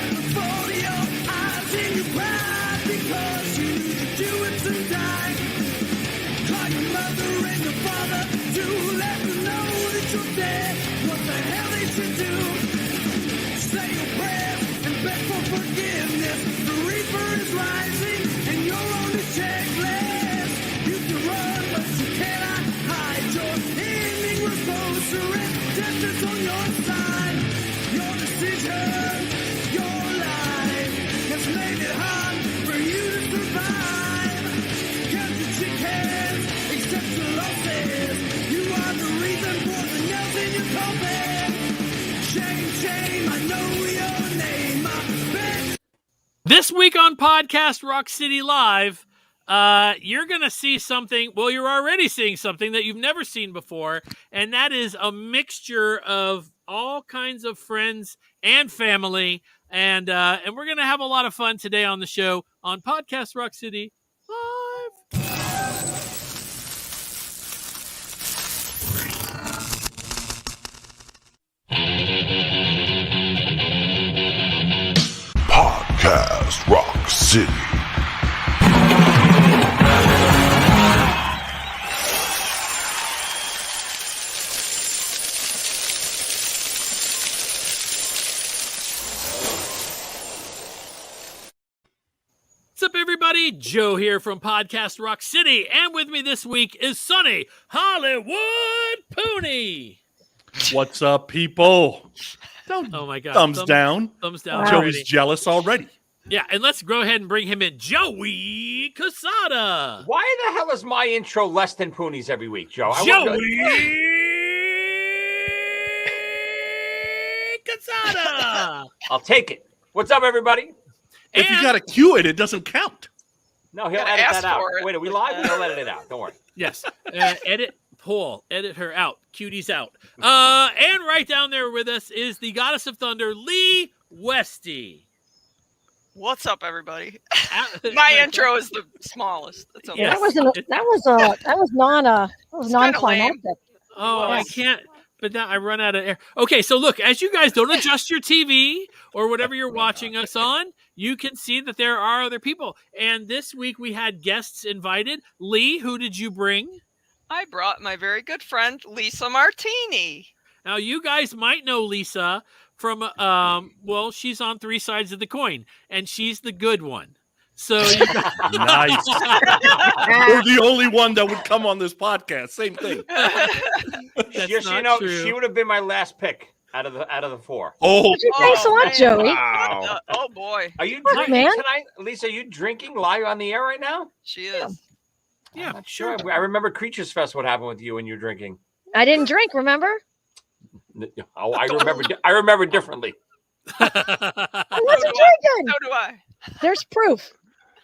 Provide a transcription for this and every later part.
right before your eyes, and you cried because you knew that you would soon die. Call your mother and your father to let them know that you're dead. What the hell they should do? Say your prayers and beg for forgiveness. The reaper is rising and you're on the checklist. You can run but you cannot hide. Your ending was closer and death is on your side. Your decision, your life has made it hard for you to survive. Count your chickens, accept your losses. You are the reason for the nails in your coffin. Shame, shame, I know your name, my bitch. This week on Podcast Rock City Live, you're going to see something, well, you're already seeing something that you've never seen before, and that is a mixture of all kinds of friends and family, and we're going to have a lot of fun today on the show on Podcast Rock City Live. Podcast Rock City. What's up, everybody? Joe here from Podcast Rock City, and with me this week is Sonny Hollywood Pooney. What's up, people? Oh my God! Thumbs down. Thumbs down. Joey's jealous already. Yeah, and let's go ahead and bring him in, Joey Casada. Why the hell is my intro less than Pooney's every week, Joe? Joey Casada. I'll take it. What's up, everybody? If you got to cue it, it doesn't count. No, he'll edit that out. Wait, are we live? He'll edit it out. Don't worry. Yes. Edit Paul. Edit her out. Cuties out. And right down there with us is the Goddess of Thunder, Lee Westy. What's up, everybody? My intro is the smallest. That's okay. Yes. That was non-climactic. Oh, I can't. But now I run out of air. Okay, so look, as you guys don't adjust your TV or whatever you're watching us on, you can see that there are other people. And this week we had guests invited. Lee, who did you bring? I brought my very good friend, Lisa Martini. Now, you guys might know Lisa from, well, she's on three sides of the coin, and she's the good one. So you guys... Nice. We're the only one that would come on this podcast. Same thing. Just so you know, she would have been my last pick out of the four. Oh, thanks a lot, Joey. Wow. Oh boy. Are you What, drinking man? tonight, Lisa? Are you drinking live on the air right now? She is. Yeah, I'm not sure. I remember Creatures Fest. What happened with you when you were drinking? I didn't drink, remember? Oh, I remember differently. I wasn't drinking. So do I. There's proof.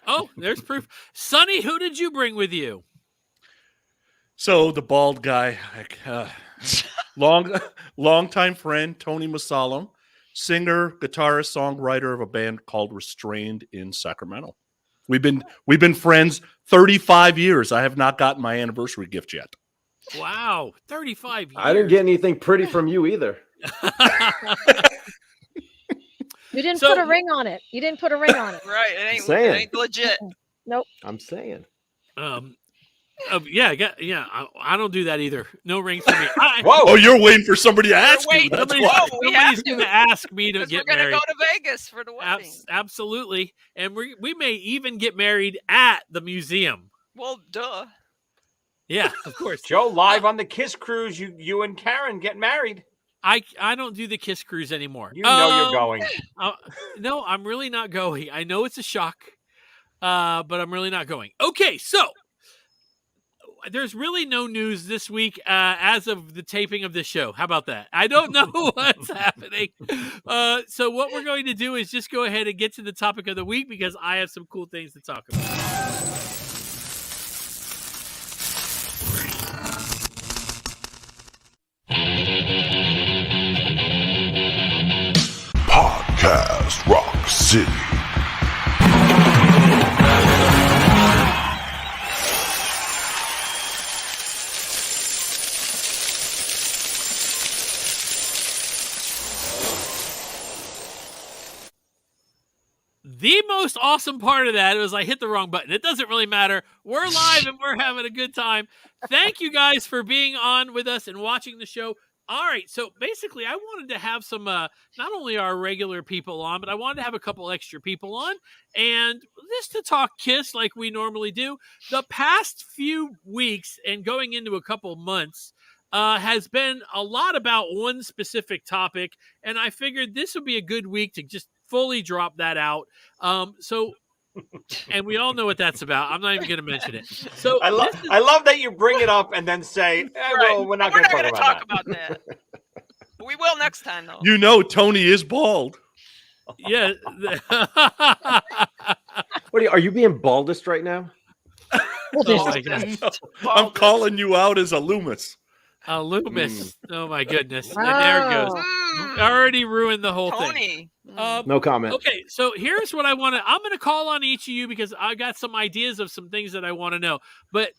Oh, there's proof. Sonny, who did you bring with you? so the bald guy, long-time friend, Tony Masalem, singer, guitarist, songwriter of a band called Restrained in Sacramento. We've been friends 35 years. I have not gotten my anniversary gift yet. Wow, 35 years. I didn't get anything pretty from you either. You didn't put a ring on it. Right. It ain't legit. Nope. I'm saying. Yeah. I don't do that either. No rings for me. Whoa! Oh, you're waiting for somebody to ask you. That's Somebody's why. going to ask me to get We're married. gonna go to Vegas for the wedding. Absolutely, and we may even get married at the museum. Well, duh. Yeah, of course. Joe, live on the Kiss Cruise, you and Karen get married. I don't do the Kiss Cruise anymore. You know you're going. No, I'm really not going. I know it's a shock, but I'm really not going. Okay, so there's really no news this week as of the taping of this show. How about that? I don't know what's happening. So what we're going to do is just go ahead and get to the topic of the week because I have some cool things to talk about. Podcast Rock City. most awesome part of that was I hit the wrong button. It doesn't really matter. We're live and we're having a good time. Thank you guys for being on with us and watching the show. All right, so basically I wanted to have some, not only our regular people on, but I wanted to have a couple extra people on, and just to talk Kiss like we normally do. The past few weeks and going into a couple months has been a lot about one specific topic, and I figured this would be a good week to just fully drop that out. And we all know what that's about. I'm not even going to mention it. So I love that you bring it up and then say, well, we're not going to talk about that. We will next time, though. You know, Tony is bald. Yeah. Are you being baldest right now? Oh my God. No, I'm calling you out as a Loomis. Loomis. Oh my goodness. Wow. And there it goes. Already ruined the whole thing. No comment. Okay, so here's what I'm going to call on each of you because I got some ideas of some things that I want to know. But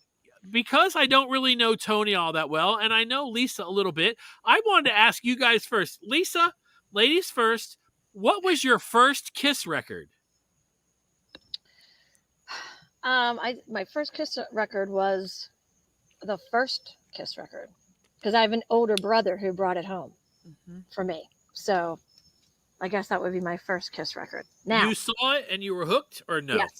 because I don't really know Tony all that well, and I know Lisa a little bit, I wanted to ask you guys first. Lisa, ladies first, what was your first Kiss record? My first Kiss record was the first Kiss record because I have an older brother who brought it home for me. So I guess that would be my first Kiss record. Now You saw it and you were hooked, or no? Yes.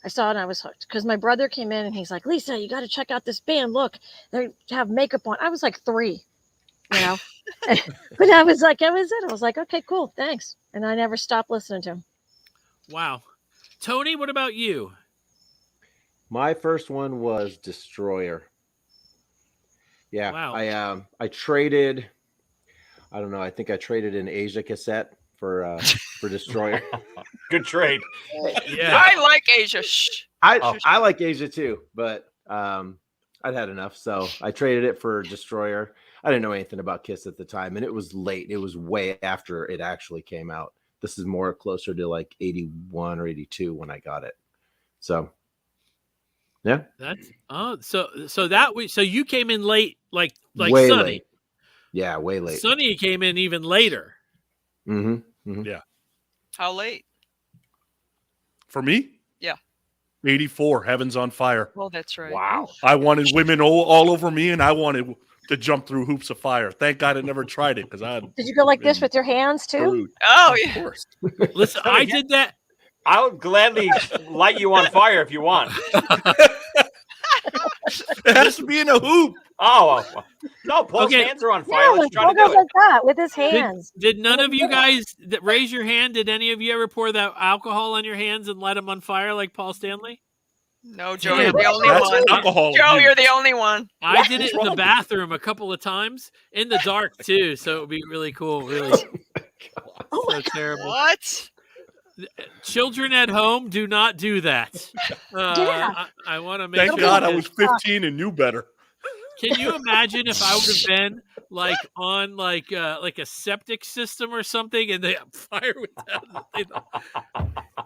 I saw it and I was hooked because my brother came in and he's like, Lisa, you got to check out this band. Look, they have makeup on. I was like 3, you know, but I was like, that was it. I was like, okay, cool. Thanks. And I never stopped listening to him. Wow. Tony, what about you? My first one was Destroyer. Yeah. Wow. I traded, I don't know. I think I traded an Asia cassette for Destroyer. Good trade. Yeah. I like Asia. Shh. I like Asia too, but I'd had enough, so I traded it for Destroyer. I didn't know anything about Kiss at the time, and it was late. It was way after it actually came out. This is more closer to like 81 or 82 when I got it. So, yeah. So you came in late, like way Sonny. late. Yeah, way late. Sonny came in even later. Yeah. How late? For me? Yeah. 84, Heaven's on Fire. Oh, that's right. Wow. I wanted women all over me, and I wanted to jump through hoops of fire. Thank God I never tried it because I Did you go like this with your hands too? screwed. Oh, Of yeah. course. Listen, I did that. I would gladly light you on fire if you want. It has to be in a hoop. Oh, no, Paul's Okay. hands are on fire. Yeah, Let's like try to Paul do goes it. like that with his hands. Did none of you guys that raise your hand? Did any of you ever pour that alcohol on your hands and light them on fire like Paul Stanley? No, Joe, Yeah, you're the only That's one. alcohol. Joe, abuse. you're the only one. I did it in the bathroom a couple of times in the dark too, so it would be really cool. Really, so terrible. What? Children at home, do not do that. Yeah. I want to make Thank sure God that- I was 15 and knew better. Can you imagine if I would have been like on like a septic system or something, and they fire with that?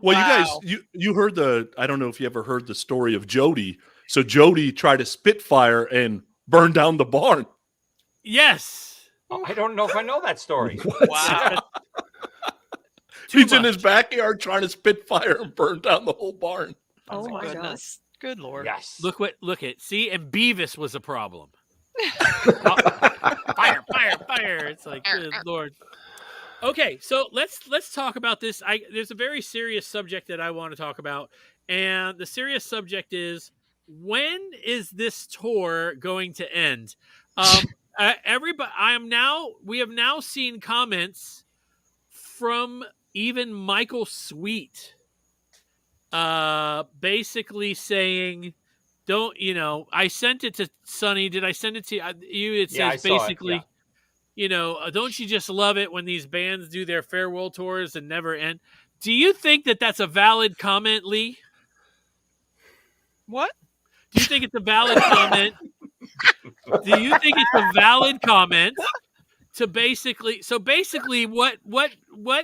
Well, Wow. you guys, you heard I don't know if you ever heard the story of Jody. So Jody tried to spit fire and burn down the barn. Yes. I don't know if I know that story. Wow. He's in much. his backyard trying to spit fire and burn down the whole barn. Oh my god. Goodness. Good Lord. Yes. Look at see, and Beavis was a problem. Fire! It's like, good Lord. Okay, so let's talk about this. There's a very serious subject that I want to talk about, and the serious subject is, when is this tour going to end? Everybody, we have now seen comments from even Michael Sweet, basically saying, don't, I sent it to Sonny. Did I send it to you? It Yeah, I says saw it, basically, don't you just love it when these bands do their farewell tours and never end? Do you think that that's a valid comment, Lee? What? Do you think it's a valid comment? Do you think it's a valid comment to basically what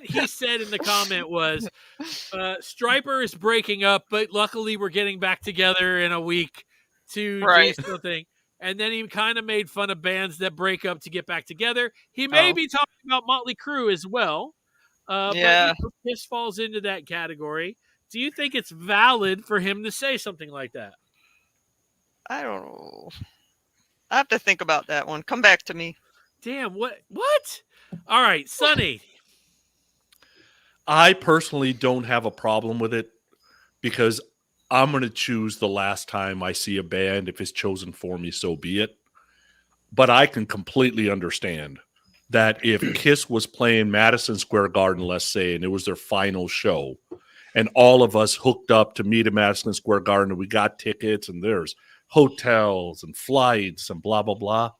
he said in the comment was, Stryper is breaking up, but luckily we're getting back together in a week to Right. do something. And then he kind of made fun of bands that break up to get back together. He may be talking about Motley Crue as well. Yeah. But Kiss falls into that category. do you think it's valid for him to say something like that? I don't know. I have to think about that one. Come back to me. Damn, what? All right, Sonny. I personally don't have a problem with it because I'm going to choose the last time I see a band. If it's chosen for me, so be it. But I can completely understand that if Kiss was playing Madison Square Garden, let's say, and it was their final show, and all of us hooked up to meet at Madison Square Garden, and we got tickets, and there's hotels and flights and blah, blah, blah,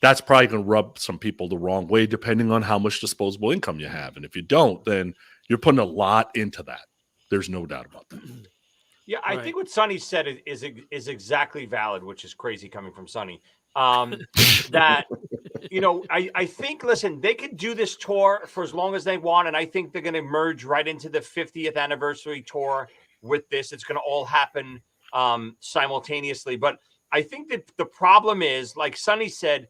that's probably going to rub some people the wrong way, depending on how much disposable income you have. And if you don't, then you're putting a lot into that. There's no doubt about that. Yeah, I think what Sonny said is exactly valid, which is crazy coming from Sonny. That, I think, listen, they could do this tour for as long as they want, and I think they're going to merge right into the 50th anniversary tour with this. It's going to all happen simultaneously. But I think that the problem is, like Sonny said,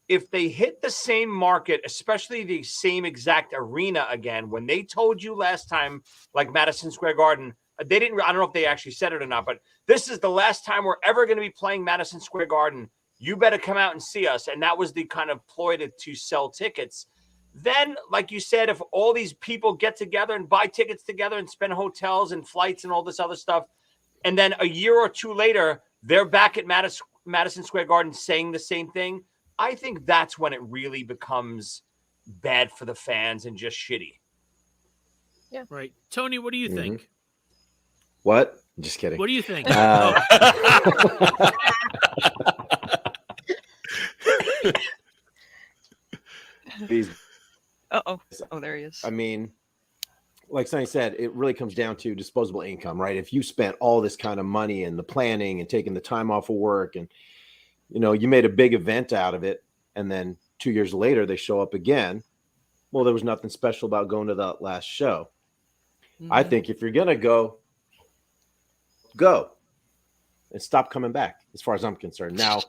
if they hit the same market, especially the same exact arena again, when they told you last time, like Madison Square Garden, they didn't, I don't know if they actually said it or not, but this is the last time we're ever going to be playing Madison Square Garden. You better come out and see us. And that was the kind of ploy to sell tickets. Then, like you said, if all these people get together and buy tickets together and spend hotels and flights and all this other stuff, and then a year or two later, they're back at Madison Square Garden saying the same thing, I think that's when it really becomes bad for the fans and just shitty. Yeah. Right. Tony, what do you think? What? Just kidding. What do you think? Oh, there he is. I mean, like Sonny said, it really comes down to disposable income, right? If you spent all this kind of money and the planning and taking the time off of work and, you made a big event out of it, and then 2 years later they show up again, well, there was nothing special about going to that last show. Mm-hmm. I think if you're going to go and stop coming back, as far as I'm concerned. Now,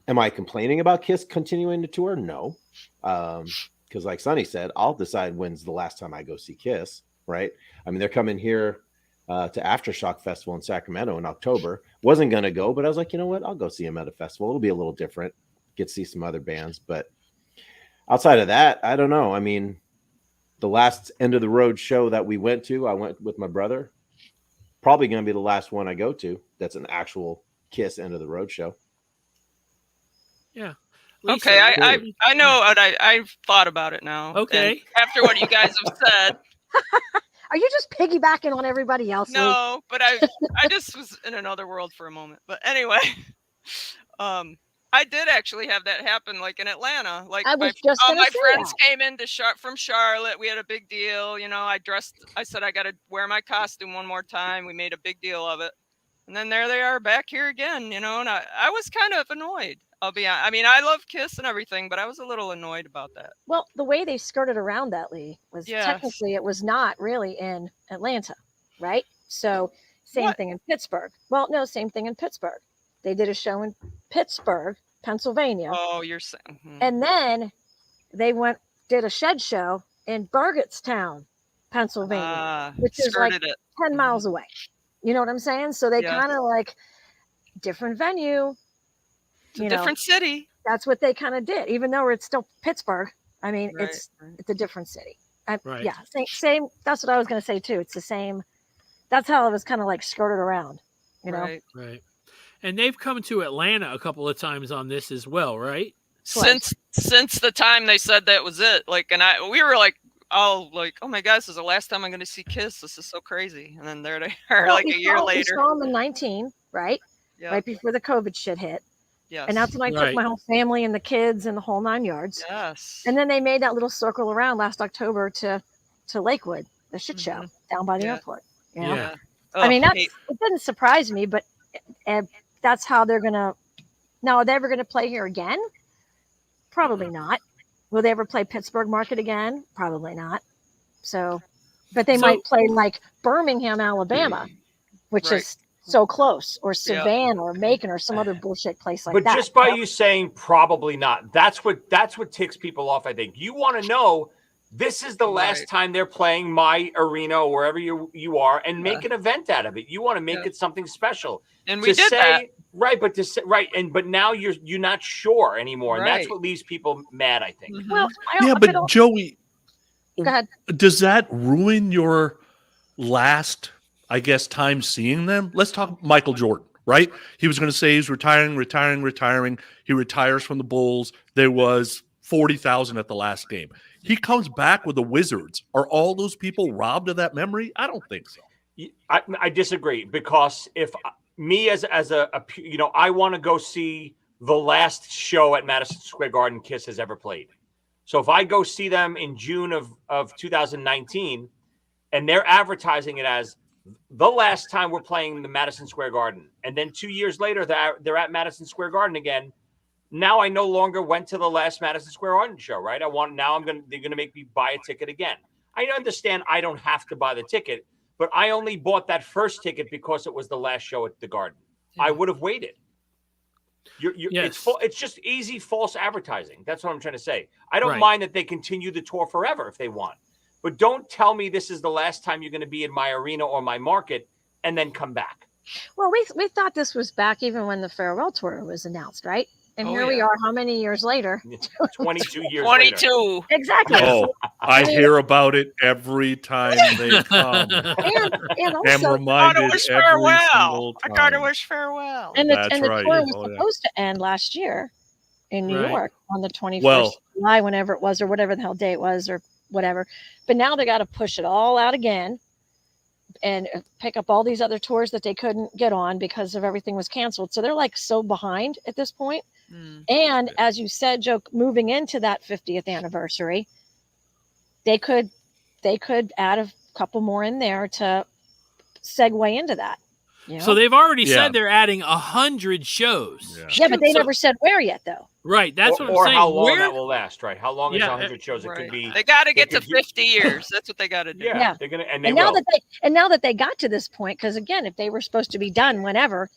am I complaining about Kiss continuing to tour? No. Because like Sonny said, I'll decide when's the last time I go see Kiss, right? I mean, they're coming here to Aftershock Festival in Sacramento in October. Wasn't going to go, but I was like, you know what? I'll go see them at a festival. It'll be a little different. Get to see some other bands. But outside of that, I don't know. I mean, the last end of the road show that we went to, I went with my brother. Probably going to be the last one I go to. That's an actual Kiss end of the road show. Yeah. Lisa, okay, I know what I've thought about it now. Okay. And after what you guys have said. Are you just piggybacking on everybody else? No, but I just was in another world for a moment. But anyway, I did actually have that happen, like in Atlanta. Like my friends came in from Charlotte. We had a big deal. I said I got to wear my costume one more time. We made a big deal of it. And then there they are back here again, and I was kind of annoyed. I'll be honest. I mean, I love Kiss and everything, but I was a little annoyed about that. Well, the way they skirted around that, Lee, was technically it was not really in Atlanta, right? So same thing in Pittsburgh. Well, no, same thing in Pittsburgh. They did a show in Pittsburgh, Pennsylvania. Oh, you're saying. And then they did a shed show in Burgettstown, Pennsylvania, which is like 10 miles away. You know what I'm saying? So they kind of like different venue. It's a different city. That's what they kind of did, even though it's still Pittsburgh. I mean, it's a different city. Yeah, same. That's what I was going to say too. It's the same. That's how it was kind of like skirted around, Right. And they've come to Atlanta a couple of times on this as well, right? Since the time they said that was it, like, and we were like, oh my God, this is the last time I'm going to see Kiss. This is so crazy. And then there they are, like a year later. We saw them in 19, right? Yeah. Right before the COVID shit hit. Yes. And that's when I took my whole family and the kids and the whole 9 yards. Yes. And then they made that little circle around last October to Lakewood, the shit show down by the airport. Yeah. I mean, it didn't surprise me, but that's how they're going to. Now, are they ever going to play here again? Probably not. Will they ever play Pittsburgh Market again? Probably not. So, but they might play like Birmingham, Alabama, which is so close, or Savannah or Macon or some other bullshit place like that. But just by you saying probably not, that's what ticks people off. I think you want to know, This is the last time they're playing my arena or wherever you are, and make an event out of it. You want to make it something special. And we did that. Right, but to say but now you're not sure anymore, and that's what leaves people mad, I think. Well, but Joey, go ahead. Does that ruin your last, I guess, time seeing them? Let's talk Michael Jordan, right? He was going to say he's retiring. He retires from the Bulls. There was 40,000 at the last game. He comes back with the Wizards. Are all those people robbed of that memory? I don't think so. I disagree, because if me as a I want to go see the last show at Madison Square Garden Kiss has ever played. So if I go see them in June of 2019 and they're advertising it as the last time we're playing the Madison Square Garden, and then 2 years later they're at Madison Square Garden again, now I no longer went to the last Madison Square Garden show, right? they're going to make me buy a ticket again. I understand I don't have to buy the ticket, but I only bought that first ticket because it was the last show at the Garden. I would have waited. It's just easy false advertising. That's what I'm trying to say. I don't mind that they continue the tour forever if they want, but don't tell me this is the last time you're going to be in my arena or my market and then come back. Well, we thought this was back even when the farewell tour was announced, right? And here we are, how many years later? 22 years 22. later. Exactly. Oh, I hear about it every time they come. and I'm also, reminded every single time. I got to wish farewell. And the right. tour was supposed to end last year in New York on the 21st of July, whenever it was, or whatever the hell day it was, or whatever. But now they got to push it all out again and pick up all these other tours that they couldn't get on because of everything was canceled. So they're like so behind at this point. And as you said, Joe, moving into that 50th anniversary, they could add a couple more in there to segue into that. You know? So they've already said they're adding 100 shows. Yeah, but they never said where yet, though. Right, that's what I'm saying. Or how long that will last, right? How long is 100 shows? It could be. They got to get to 50 years. That's what they got to do. Yeah, they're gonna, and now that they got to this point, because again, if they were supposed to be done whenever,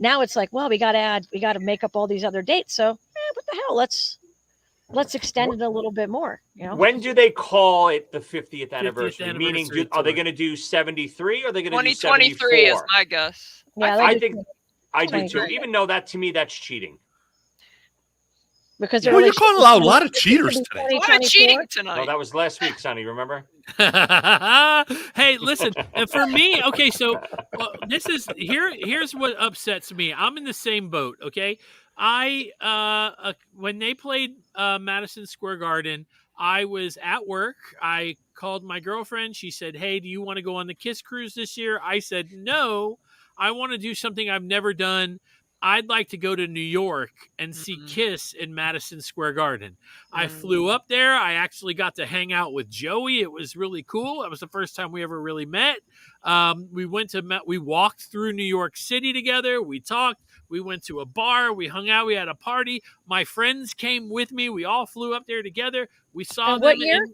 now it's like, well, we got to make up all these other dates. So, what the hell? Let's extend it a little bit more. You know, when do they call it the 50th anniversary? Meaning, are they going to do 73? Or are they going to do 2023 is my guess. Yeah, I think I do too. Even though to me that's cheating. Because you're calling out a lot of cheaters today. A lot of cheating tonight. No, that was last week, Sonny. Remember? Hey, listen. And for me, okay, so here's what upsets me. I'm in the same boat. Okay, when they played Madison Square Garden, I was at work. I called my girlfriend. She said, "Hey, do you want to go on the Kiss cruise this year?" I said, "No, I want to do something I've never done. I'd like to go to New York and see Kiss in Madison Square Garden." I flew up there. I actually got to hang out with Joey. It was really cool. That was the first time we ever really met. We walked through New York City together. We talked. We went to a bar. We hung out. We had a party. My friends came with me. We all flew up there together. We saw them. What year?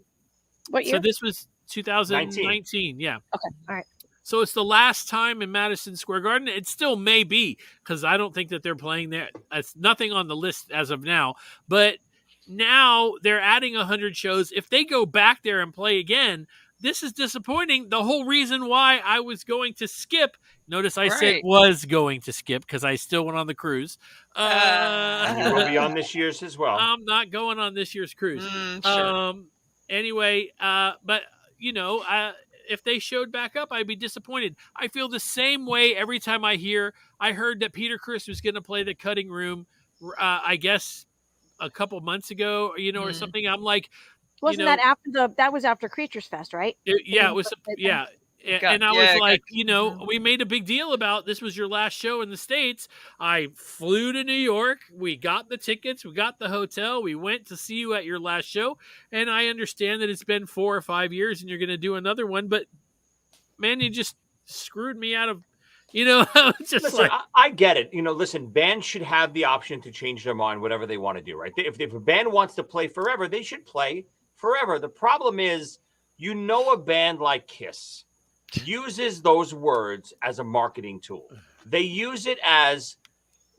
What year? So this was 2019. Yeah. Okay. All right. So it's the last time in Madison Square Garden. It still may be, because I don't think that they're playing there. It's nothing on the list as of now. But now they're adding 100 shows. If they go back there and play again, this is disappointing. The whole reason why I was going to skip, notice I said was going to skip because I still went on the cruise. You will be on this year's as well. I'm not going on this year's cruise. Sure. Anyway, but, if they showed back up, I'd be disappointed. I feel the same way every time I heard that Peter Criss was going to play the Cutting Room, I guess a couple months ago, or something. I'm like, wasn't that after that was after Creatures Fest, right? It was. Yeah. And I was like, we made a big deal about this was your last show in the States. I flew to New York. We got the tickets. We got the hotel. We went to see you at your last show. And I understand that it's been 4 or 5 years and you're going to do another one. But, man, you just screwed me out of, just listen, I get it. Listen, bands should have the option to change their mind, whatever they want to do, right? If a band wants to play forever, they should play forever. The problem is, a band like Kiss uses those words as a marketing tool. They use it as,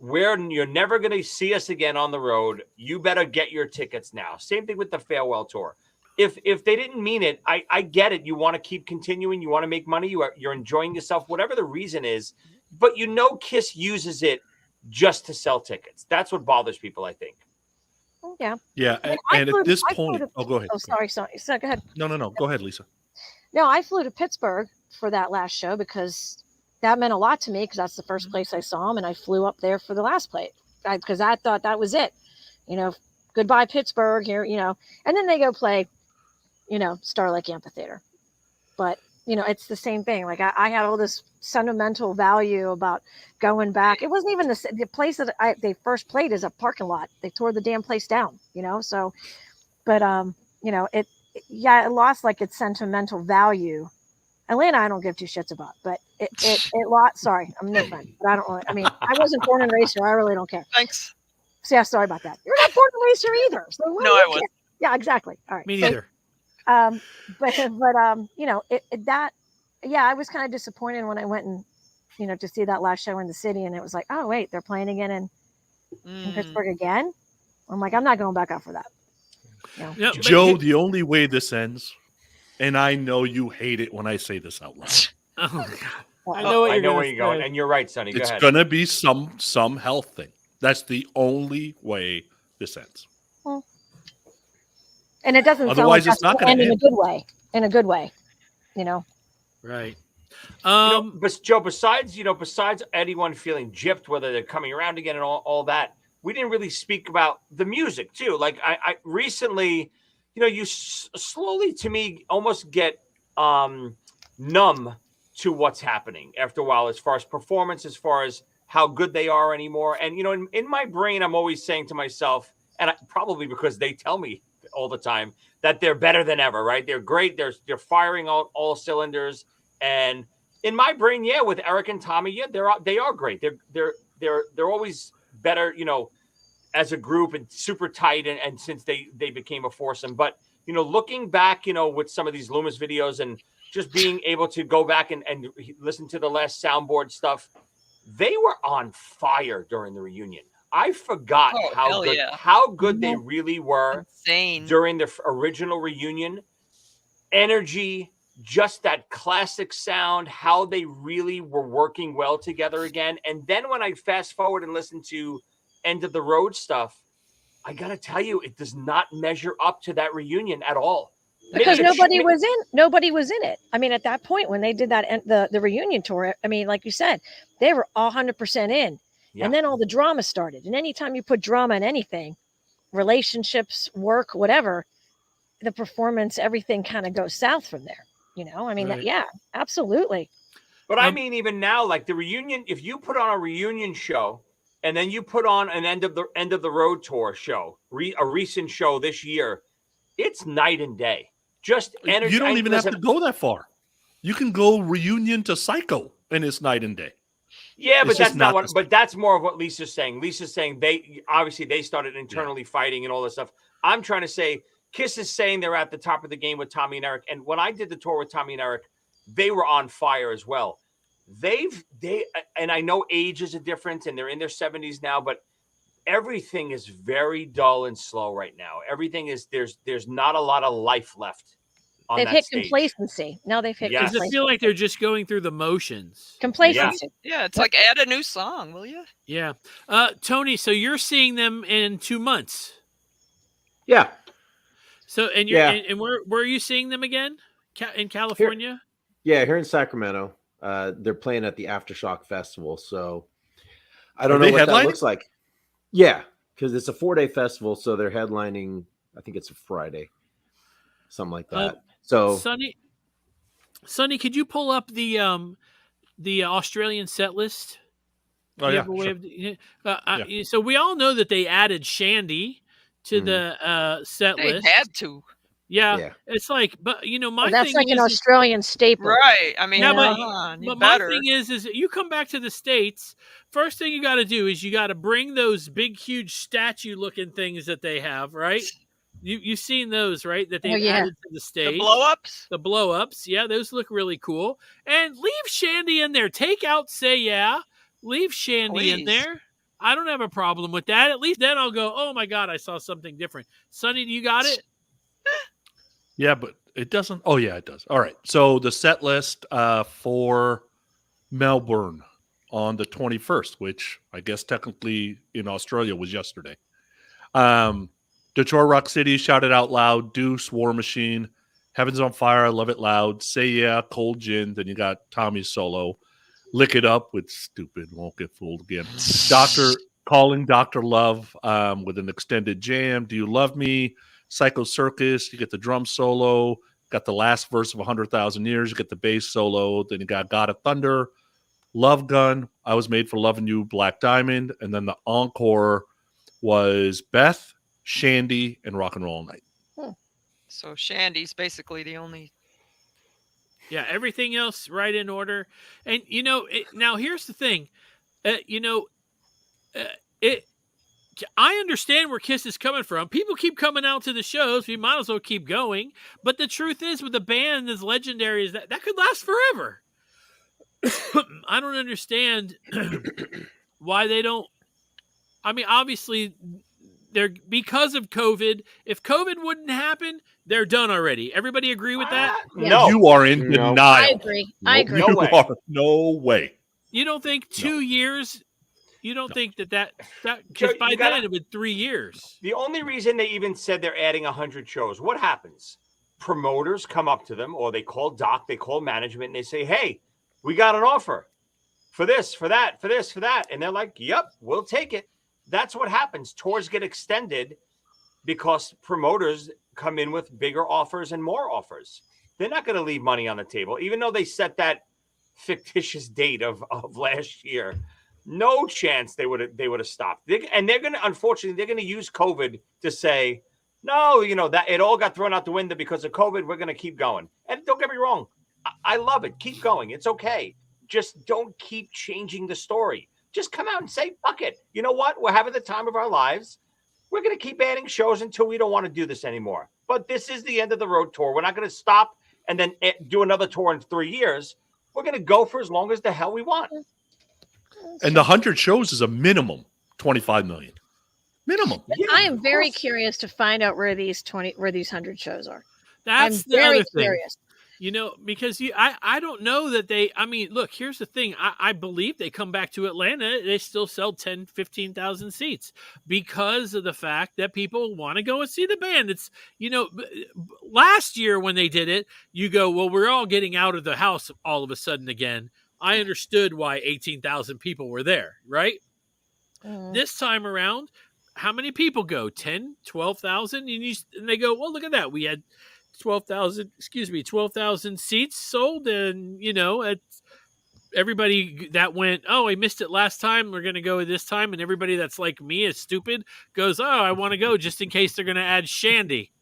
you're never going to see us again on the road. You better get your tickets now. Same thing with the farewell tour. if they didn't mean it, I get it. You want to keep continuing. You want to make money. You're enjoying yourself, whatever the reason is. But Kiss uses it just to sell tickets. That's what bothers people, I think. Yeah. Yeah, I mean, and at this point, go ahead. Oh, sorry. So go ahead. No. Go ahead, Lisa. No, I flew to Pittsburgh for that last show because that meant a lot to me because that's the first place I saw him, and I flew up there for the last play because I thought that was it. Goodbye Pittsburgh here, and then they go play, Star Lake Amphitheater. But, it's the same thing. Like I had all this sentimental value about going back. It wasn't even the place that they first played is a parking lot. They tore the damn place down, so, but, it lost like its sentimental value. Atlanta, I don't give two shits about, but it lost. Sorry, I'm no friend, but I don't really. I mean, I wasn't born and raised here. I really don't care. Thanks. So yeah, sorry about that. You're not born and raised here either. So No, I wasn't. Yeah, exactly. All right. Me neither. I was kind of disappointed when I went and, to see that last show in the city, and it was like, oh wait, they're playing again in Pittsburgh again. I'm like, I'm not going back out for that. Yeah, Joe, the only way this ends, and I know you hate it when I say this out loud. Oh, God. I know where you're going, and you're right, Sonny. Go It's ahead. gonna be some health thing. That's the only way this ends. And it doesn't Otherwise, sound like it's not that's gonna end in a end. good way. In a good way, Right. But Joe, besides anyone feeling gypped, whether they're coming around again and all that, we didn't really speak about the music too. Like I recently, you slowly to me almost get numb to what's happening after a while, as far as performance, as far as how good they are anymore. And in my brain, I'm always saying to myself, and probably because they tell me all the time that they're better than ever, right? They're great. They're firing all cylinders. And in my brain, yeah, with Eric and Tommy, yeah, they are great. They're always better, as a group and super tight. And since they became a foursome, but looking back, with some of these Loomis videos and just being able to go back and listen to the last soundboard stuff, they were on fire during the reunion. I forgot how good they really were. Insane. During the original reunion. Energy, just that classic sound, how they really were working well together again. And then when I fast forward and listen to End of the Road stuff, I got to tell you, it does not measure up to that reunion at all. Because nobody was in it. I mean, at that point when they did that, the reunion tour, I mean, like you said, they were 100% in. Yeah. And then all the drama started. And anytime you put drama in anything, relationships, work, whatever, the performance, everything kind of goes south from there. I mean, Right. yeah, absolutely. But I mean, even now, like the reunion, if you put on a reunion show and then you put on an end of the road tour show, a recent show this year, it's night and day. Just energy. You don't even have to go that far. You can go reunion to Psycho, and it's night and day. Yeah, but It's that's just not not what. the same. But that's more of what Lisa's saying. Lisa's saying they started internally fighting and all this stuff. I'm trying to say Kiss is saying they're at the top of the game with Tommy and Eric. And when I did the tour with Tommy and Eric, they were on fire as well. And I know age is a difference, and they're in their 70s now, but everything is very dull and slow right now. Everything is there's not a lot of life left. They've hit complacency. Now they've hit Does it feel like they're just going through the motions? Complacency. Yeah, it's like add a new song, will you? Yeah. Tony, so you're seeing them in 2 months. Yeah. So and you're and where are you seeing them again? In California? Here in Sacramento. They're playing at the Aftershock Festival, so I don't know what that looks like. Yeah, because it's a 4-day festival, so they're headlining. I think it's a Friday, something like that. So, Sonny, could you pull up the Australian set list? Oh, yeah, sure. So we all know that they added Shandy to the set list. They had to. Yeah, it's like, but my that's thing like is, an Australian staple, right? I mean, but my thing is you come back to the States. First thing you got to do is you got to bring those big, huge statue-looking things that they have, right? You've seen those, right? That they've added to the stage. The blow-ups? The blow-ups, yeah, those look really cool. And leave Shandy in there. Take out Say Yeah. Leave Shandy in there. I don't have a problem with that. At least then I'll go, oh my God, I saw something different. Sonny, do you got it? Yeah, but it doesn't. Oh, yeah, it does. All right. So the set list for Melbourne on the 21st, which I guess technically in Australia was yesterday. Detroit Rock City, Shout It Out Loud, Deuce, War Machine, Heaven's on Fire, I Love It Loud, Say Yeah, Cold Gin. Then you got Tommy's solo, Lick It Up with Stupid, Won't Get Fooled Again. Calling Dr. Love with an extended jam. Do You Love Me? Psycho Circus. You get the drum solo. Got the last verse of 100,000 Years. You get the bass solo. Then you got God of Thunder, Love Gun, I Was Made for Loving You, Black Diamond. And then the encore was Beth, Shandy, and Rock and Roll All Night. So Shandy's basically the only. Yeah, everything else right in order. And now here's the thing, I understand where Kiss is coming from. People keep coming out to the shows. We might as well keep going. But the truth is, with a band as legendary as that could last forever. I don't understand why they don't. I mean, obviously, they're because of COVID. If COVID wouldn't happen, they're done already. Everybody agree with that? No. You are in denial. I agree. I agree. No way. No way. You don't think 2 years? You don't think that because by then it would 3 years. The only reason they even said they're adding 100 shows, what happens? Promoters come up to them, or they call Doc, they call management, and they say, hey, we got an offer for this, for that, for this, for that. And they're like, yep, we'll take it. That's what happens. Tours get extended because promoters come in with bigger offers and more offers. They're not going to leave money on the table, even though they set that fictitious date of last year. No chance they would have stopped. And they're going to, unfortunately, they're going to use COVID to say, no, that it all got thrown out the window because of COVID. We're going to keep going. And don't get me wrong. I love it. Keep going. It's okay. Just don't keep changing the story. Just come out and say, fuck it. You know what? We're having the time of our lives. We're going to keep adding shows until we don't want to do this anymore. But this is the end of the road tour. We're not going to stop and then do another tour in 3 years. We're going to go for as long as the hell we want. And the 100 shows is a minimum 25 million. Minimum. Yeah, I am very curious to find out where these 100 shows are. That's I'm the very other thing. curious. Because I don't know that look, here's the thing. I believe they come back to Atlanta. They still sell 10, 15,000 seats because of the fact that people want to go and see the band. It's, last year when they did it, you go, well, we're all getting out of the house all of a sudden again. I understood why 18,000 people were there, right? This time around, how many people go? 10, 12,000? And they go, well, look at that. We had 12,000 seats sold. And, everybody that went, oh, I missed it last time. We're going to go this time. And everybody that's like me is stupid goes, oh, I want to go just in case they're going to add Shandy.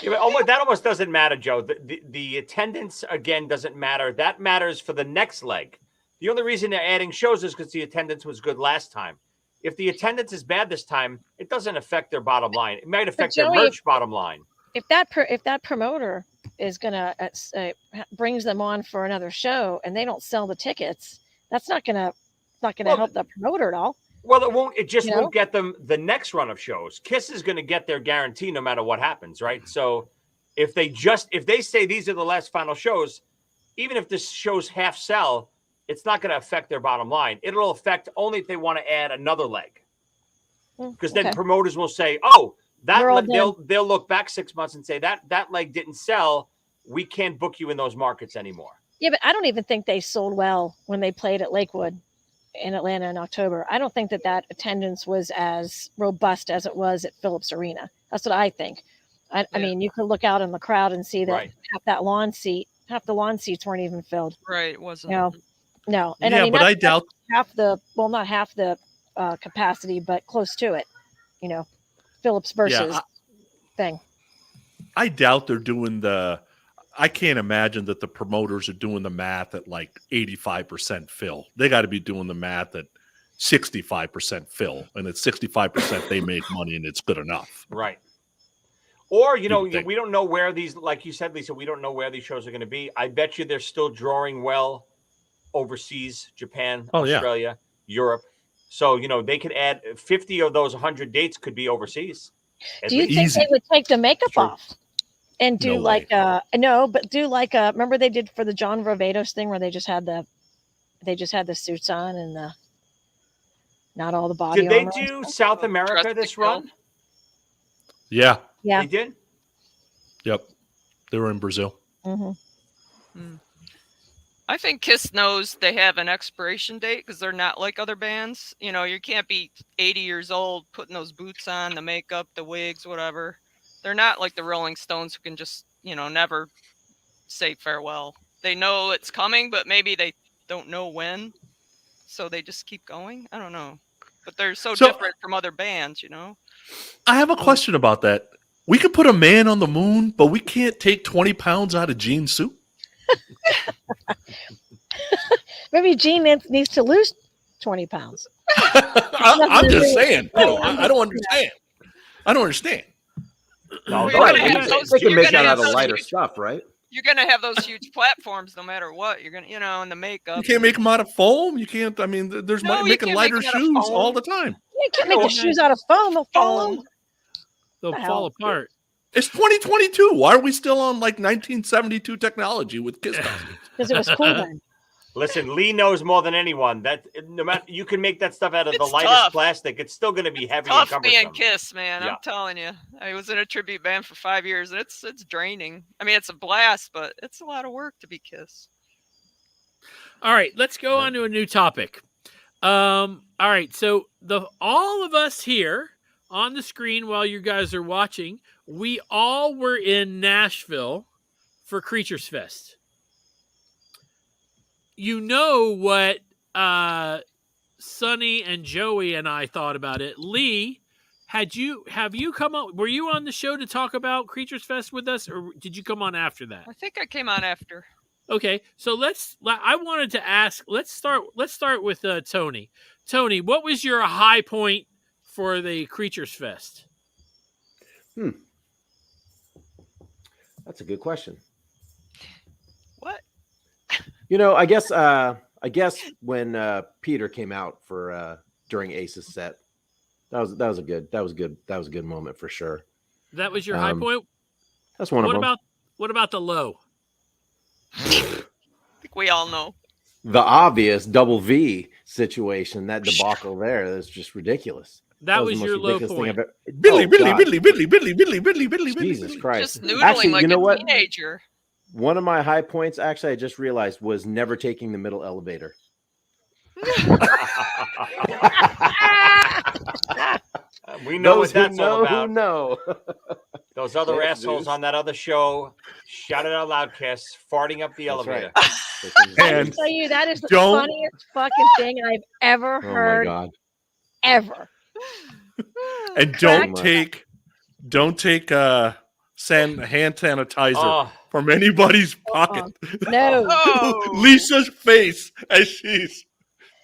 Yeah, but that almost doesn't matter, Joe. The attendance, again, doesn't matter. That matters for the next leg. The only reason they're adding shows is because the attendance was good last time. If the attendance is bad this time, it doesn't affect their bottom line. It might affect their merch bottom line. If that promoter is gonna brings them on for another show and they don't sell the tickets, that's not gonna help the promoter at all. Well, it won't. It just won't get them the next run of shows. Kiss is going to get their guarantee no matter what happens, right? So if they say these are the last final shows, even if the shows half sell, it's not going to affect their bottom line. It'll affect only if they want to add another leg, because then promoters will say, "Oh, they'll look back 6 months and say that leg didn't sell. We can't book you in those markets anymore." Yeah, but I don't even think they sold well when they played at Lakewood in Atlanta in October. I don't think that attendance was as robust as it was at Phillips Arena. That's what I think. I mean, you could look out in the crowd and see that half the lawn seats weren't even filled. Right, it wasn't. No. And yeah, but I doubt not half the capacity, but close to it. Phillips versus thing. I doubt they're doing I can't imagine that the promoters are doing the math at like 85% fill. They got to be doing the math at 65% fill, and at 65% they make money, and it's good enough. Right. Or, we don't know where these, like you said, Lisa, we don't know where these shows are going to be. I bet you they're still drawing well overseas, Japan, Australia, Europe. So, they could add 50 of those 100 dates could be overseas. Do you think they would take the makeup off? And do No like no, but do like remember they did for the John Varvatos thing where they just had the suits on and the not all the body Did they armor. do South America Dress this to kill. run? Yeah. Yeah. They did? Yep. They were in Brazil. Mm-hmm. I think Kiss knows they have an expiration date because they're not like other bands. You know, you can't be 80 years old putting those boots on, the makeup, the wigs, whatever. They're not like the Rolling Stones who can just, you know, never say farewell. They know it's coming, but maybe they don't know when. So they just keep going. I don't know. But they're so different from other bands, you know? I have a question about that. We could put a man on the moon, but we can't take 20 pounds out of Gene's suit. Maybe Gene needs to lose 20 pounds. I'm just saying. You know, I don't understand. I don't understand. No, You're Right, gonna have they those- can you're make gonna that have out of those lighter huge- stuff, right? You're gonna have those huge platforms no matter what. You're gonna, you know, and the makeup. You can't make them out of foam. You can't. I mean, there's No, you making can't lighter make 'em out of shoes foam. all the time. You can't make the shoes out of foam. They'll fall. Foam. They'll The fall hell? apart. It's 2022. Why are we still on like 1972 technology with Kiss costumes? Because it was cool then. Listen, Lee knows more than anyone that no matter you can make that stuff out of the It's lightest tough. plastic. It's still going to be heavy Tough and being cumbersome. Kiss, man. Yeah. I'm telling you. I was in a tribute band for 5 years, and it's draining. I mean, it's a blast, but it's a lot of work to be Kiss. All right, let's go on to a new topic. All right, so all of us here on the screen while you guys are watching, we all were in Nashville for Creatures Fest. You know what Sonny and Joey and I thought about it. Lee, have you come on? Were you on the show to talk about Creatures Fest with us, or did you come on after that? I think I came on after. Okay, so I wanted to ask. Let's start with Tony. Tony, what was your high point for the Creatures Fest? That's a good question. What? You know, I guess when Peter came out for during Ace's set, that was a good moment for sure. That was your high point. That's one of them. What about the low? I think we all know. The obvious double V situation, that debacle there, that's just ridiculous. That was the most your low ridiculous thing point. Billy. Jesus Christ. Just noodling Actually, like you know a what? teenager. One of my high points, actually, I just realized, was never taking the middle elevator. We know Those what that's who all know, about. who know. Those other Yes, assholes dudes. on that other show shouted out loud, Kiss, farting up the That's elevator. right. I And can tell you that is the don't- funniest fucking thing I've ever Oh my heard. God. Ever. And Correct. don't take hand sanitizer Oh, from anybody's pocket. No. Oh. Lisa's face as she's.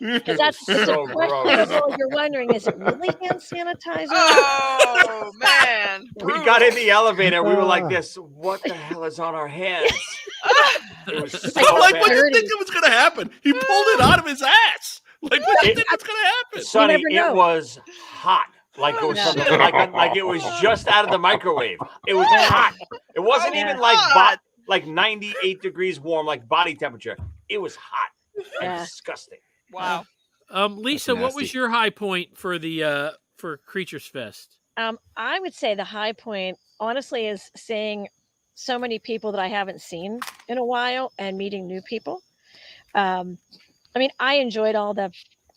Because that's the So question gross. of all you're wondering, is it really hand sanitizer? Oh man. we got in the elevator. We were Ah. like this. What the hell is on our hands? It was so I'm like, bad. what did you think it was going to happen? He pulled it out of his ass. Like, what do you think was going to happen? Sonny, never know. it was hot. Like it was Yeah. something, like it was just out of the microwave. It was hot. It wasn't Yeah. even like 98 degrees warm, like body temperature. It was hot and Yeah. disgusting. Wow. Lisa, what was nasty. your high point for the for Creatures Fest? I would say the high point, honestly, is seeing so many people that I haven't seen in a while and meeting new people. I mean, I enjoyed all the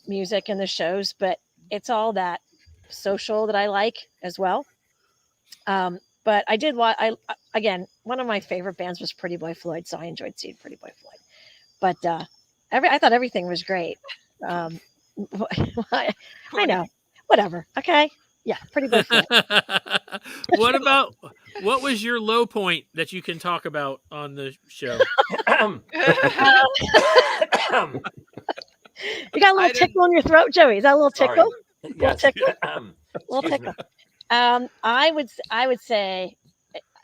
music and the shows, but it's all that social that I like as well. But I did again, one of my favorite bands was Pretty Boy Floyd, so I enjoyed seeing Pretty Boy Floyd. But I thought everything was great. I know, whatever. Okay, yeah, Pretty Boy Floyd. What was your low point that you can talk about on the show? You got a I little didn't- tickle in your throat, Joey. Is that a little Sorry. tickle? Yes. tickle? Little Excuse tickle. I would say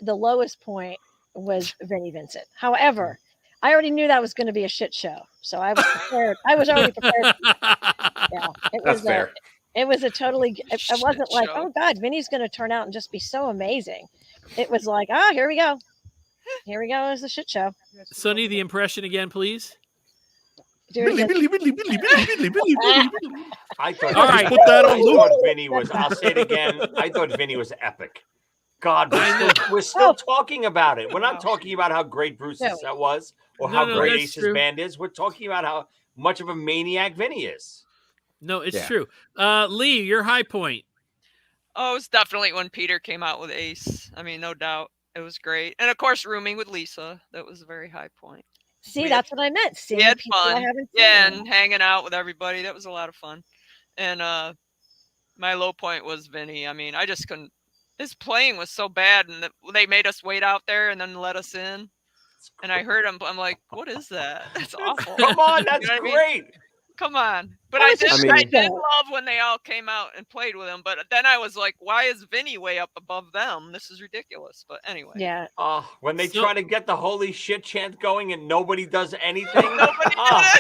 the lowest point was Vinnie Vincent. However, I already knew that was going to be a shit show, so I was prepared. I was already prepared. Yeah, it That's was fair. It was a totally. It Shit wasn't like, show. oh God, Vinny's going to turn out and just be so amazing. it was like, here we go. Here we go. It's a shit show. Sonny, the impression again, please. During Billy, the- Billy, Billy, Billy, Billy, Billy, Billy, Billy, Billy. I thought. All right. Put that on loop. I thought Vinny was. I'll say it again. I thought Vinny was epic. God, we're still talking about it. We're not talking about how great Bruce's set was or how great that's Ace's true. band is. We're talking about how much of a maniac Vinny is. No, it's Yeah. true. Lee, your high point. Oh, it was definitely when Peter came out with Ace. I mean, no doubt. It was great. And of course, rooming with Lisa. That was a very high point. See, that's what I meant. Seeing We had people I fun. haven't Yeah, seen. and hanging out with everybody. That was a lot of fun. And my low point was Vinny. I mean, I just couldn't. His playing was so bad, and they made us wait out there and then let us in. And I heard him. I'm like, what is that? That's awful. Come on, that's You know what I mean? great. Come on. But How I is it did, I shit, did though? love when they all came out and played with him. But then I was like, why is Vinny way up above them? This is ridiculous. But anyway. Yeah. When they So- try to get the holy shit chant going and nobody does anything. Nobody Ah,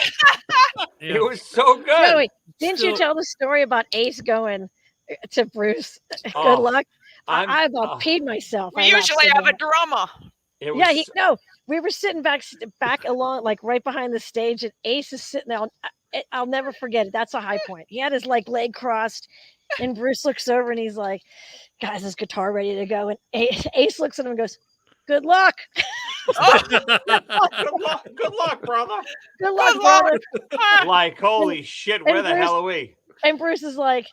Yeah. It was so good. By the way, didn't you So- tell the story about Ace going to Bruce? Good Oh, luck. I'm- I about peed myself. We I laughed usually so have a hard. drama. It was, Yeah, no, we were sitting back along, like right behind the stage, and Ace is sitting there. I'll never forget it. That's a high point. He had his leg crossed, and Bruce looks over and he's like, "Guys, his guitar ready to go." And Ace looks at him and goes, "Good luck, good luck, brother. good luck, Good luck." brother." Like, holy shit, where the Bruce- hell are we? And Bruce is like,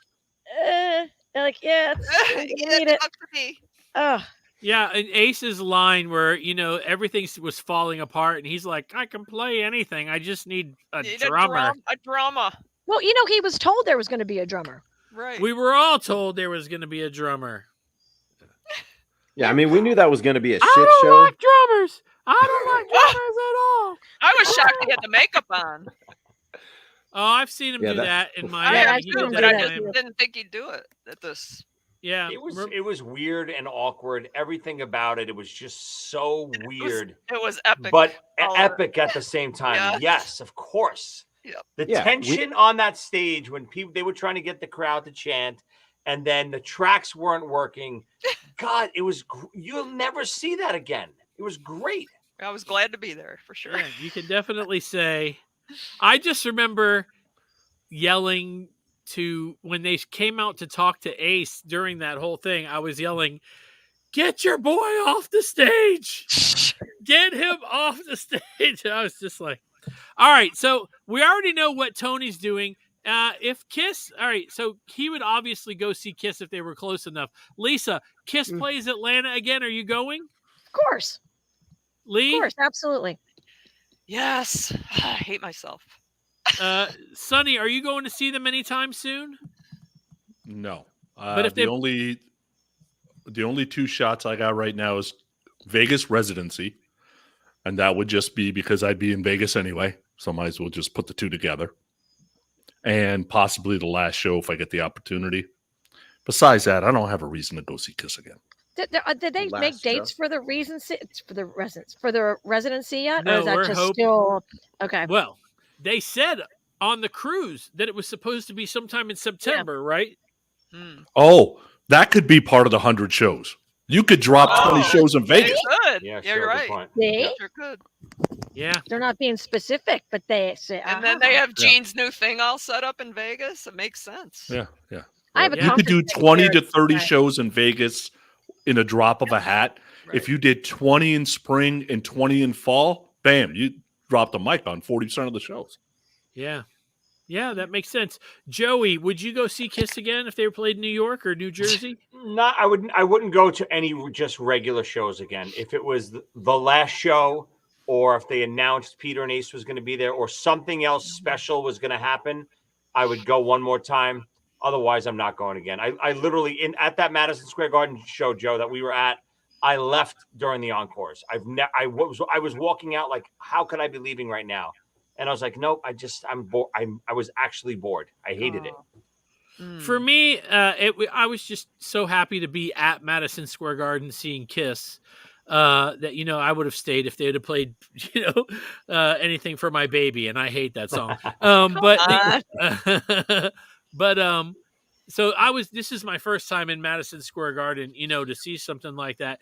like, yeah, Yeah, need it. talk to me. Oh, Yeah, and Ace's line where, everything was falling apart and he's like, I can play anything. I just need a Need drummer. A drama. well, he was told there was going to be a drummer. Right. We were all told there was going to be a drummer. Yeah, I mean, we knew that was going to be a I shit don't show. like drummers. I don't like drummers at all. I was shocked he had the makeup on. Oh, I've seen him Yeah, do that in I Miami. have I He see did too, him that but do I in that just Miami. didn't think he'd do it at this. Yeah. It was weird and awkward. Everything about it was just so weird, It was epic. but all epic at the same time. Yeah. Yes, of course. Yep. The Yeah, tension on that stage when they were trying to get the crowd to chant, and then the tracks weren't working. God, it was. You'll never see that again. It was great. I was glad to be there for sure. Yeah, you can definitely say. I just remember yelling to when they came out to talk to Ace during that whole thing. I was yelling, "Get your boy off the stage! Get him off the stage!" I was just like, "All right." So we already know what Tony's doing. If Kiss, all right, so he would obviously go see Kiss if they were close enough. Lisa, Kiss plays Atlanta again. Are you going? Of course, Lee, absolutely. Yes. I hate myself. Sonny, are you going to see them anytime soon? No. But if the they- only two shots I got right now is Vegas residency, and that would just be because I'd be in Vegas anyway, so might as well just put the two together. And possibly the last show if I get the opportunity. Besides that, I don't have a reason to go see Kiss again. Did they Last make show. dates for the residency yet, No, or is that we're just hoping- still okay? Well, they said on the cruise that it was supposed to be sometime in September, right? Oh, that could be part of the 100 shows. You could drop 20 shows in You Vegas. could. Yeah, Yeah, sure, you're good right. point. See, Sure could. Yeah. they're not being specific, but they say, And then they have Yeah. Gene's new thing all set up in Vegas. It makes sense. Yeah. I have a You You could do conference 20 to there. 30 Right. shows in Vegas in a drop of a hat. Right. If you did 20 in spring and 20 in fall, bam, you dropped the mic on 40% of the shows. Yeah. Yeah, that makes sense. Joey, would you go see Kiss again if they were played in New York or New Jersey? I wouldn't go to any just regular shows again. If it was the last show, or if they announced Peter and Ace was going to be there, or something else special was going to happen, I would go one more time. Otherwise, I'm not going again. I literally at that Madison Square Garden show, Joe, that we were at, I left during the encores. I was walking out like, how could I be leaving right now? And I was like, nope. I'm bored. I was actually bored. I hated it. For me, I was just so happy to be at Madison Square Garden seeing Kiss that I would have stayed if they had played anything for my baby, and I hate that song. So this is my first time in Madison Square Garden, to see something like that.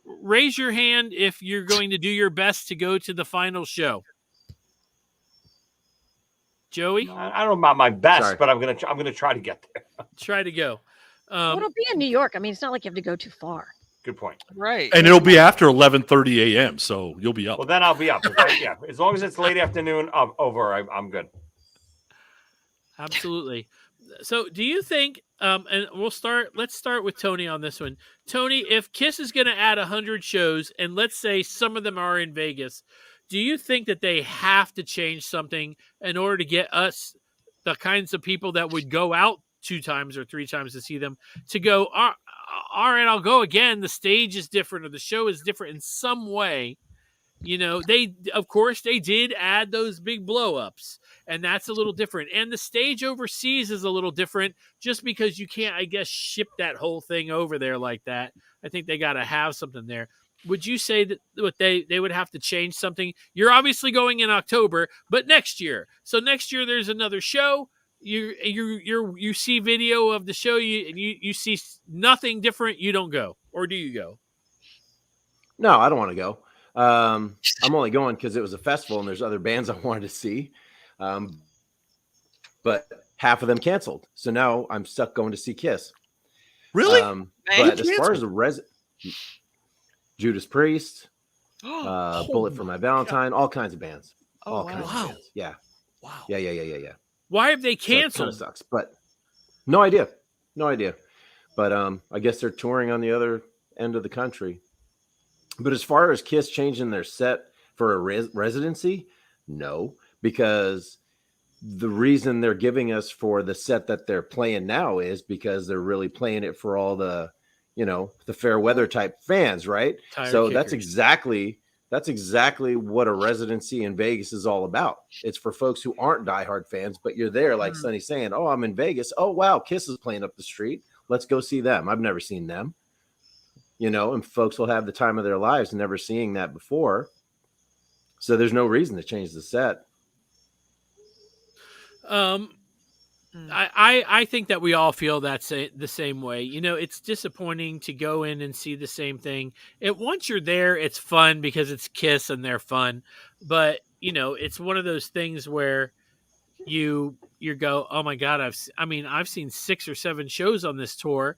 Raise your hand if you're going to do your best to go to the final show. Joey? I don't know about my best, Sorry. but I'm gonna try to get there. Try to go. Well, it'll be in New York. I mean, it's not like you have to go too far. Good point. Right. And it'll be after 11:30 a.m., so you'll be up. Well, then I'll be up. Yeah, as long as it's late afternoon over, I'm good. Absolutely. So do you think, and let's start with Tony on this one. Tony, if KISS is going to add 100 shows, and let's say some of them are in Vegas, do you think that they have to change something in order to get us, the kinds of people that would go out 2 times or 3 times to see them, to go, all right, I'll go again. The stage is different, or the show is different in some way. Of course, they did add those big blow-ups, and that's a little different. And the stage overseas is a little different just because you can't, I guess, ship that whole thing over there like that. I think they got to have something there. Would you say that what they would have to change something? You're obviously going in October, but next year. So next year there's another show. You see video of the show, you see nothing different, you don't go, or do you go? No, I don't want to go. I'm only going because it was a festival and there's other bands I wanted to see, but half of them canceled. So now I'm stuck going to see KISS. Really? But as far as the Judas Priest, Bullet for My Valentine, all kinds of bands, all kinds of bands. Yeah. Wow. Yeah. Why have they So it canceled? kinda sucks, but no idea. But I guess they're touring on the other end of the country. But as far as KISS changing their set for a residency, no, because the reason they're giving us for the set that they're playing now is because they're really playing it for all the, the fair weather type fans, right? So that's exactly what a residency in Vegas is all about. It's for folks who aren't diehard fans, but you're there, like Sonny saying, "Oh, I'm in Vegas. Oh, wow, KISS is playing up the street. Let's go see them. I've never seen them." And folks will have the time of their lives never seeing that before. So there's no reason to change the set. I think that we all feel the same way. It's disappointing to go in and see the same thing. Once you're there, it's fun because it's KISS and they're fun. But, it's one of those things where you go, oh my God, I've seen 6 or 7 shows on this tour.